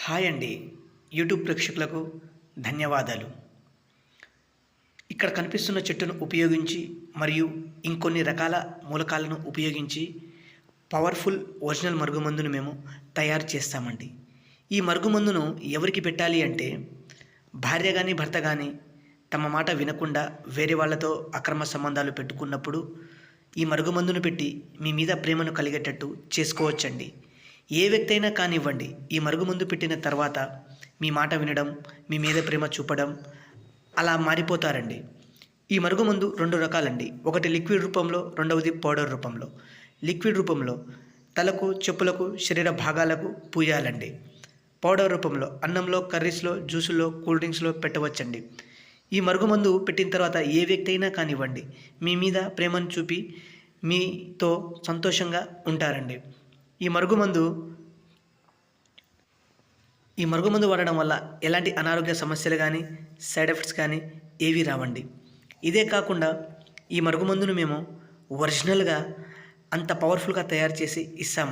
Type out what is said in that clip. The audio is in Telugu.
హాయ్ అండి. యూట్యూబ్ ప్రేక్షకులకు ధన్యవాదాలు. ఇక్కడ కనిపిస్తున్న చెట్టును ఉపయోగించి మరియు ఇంకొన్ని రకాల మూలకాలను ఉపయోగించి పవర్ఫుల్ ఒరిజినల్ మరుగుమందును మేము తయారు చేస్తామండి. ఈ మరుగుమందును ఎవరికి పెట్టాలి అంటే భార్య కానీ భర్త కానీ తమ మాట వినకుండా వేరే వాళ్ళతో అక్రమ సంబంధాలు పెట్టుకున్నప్పుడు ఈ మరుగుమందును పెట్టి మీ మీద ప్రేమను కలిగేటట్టు చేసుకోవచ్చండి. ఏ వ్యక్తి అయినా కానివ్వండి, ఈ మరుగుమందు పెట్టిన తర్వాత మీ మాట వినడం, మీ మీద ప్రేమ చూపడం అలా మారిపోతారండి. ఈ మరుగుమందు 2 రకాలండి. ఒకటి లిక్విడ్ రూపంలో, రెండవది పౌడర్ రూపంలో. లిక్విడ్ రూపంలో తలకు, చెప్పులకు, శరీర భాగాలకు పూయాలండి. పౌడర్ రూపంలో అన్నంలో, కర్రీస్లో, జ్యూసుల్లో, కూల్ డ్రింక్స్లో పెట్టవచ్చండి. ఈ మరుగుమందు పెట్టిన తర్వాత ఏ వ్యక్తి అయినా కానివ్వండి మీ మీద ప్రేమను చూపి మీతో సంతోషంగా ఉంటారండి. ఈ మరుగుమందు వాడడం వల్ల ఎలాంటి అనారోగ్య సమస్యలు కానీ సైడ్ ఎఫెక్ట్స్ కానీ ఏవీ రావండి. ఇదే కాకుండా ఈ మరుగుమందును మేము ఒరిజినల్గా అంత పవర్ఫుల్గా తయారు చేసి ఇస్తాము.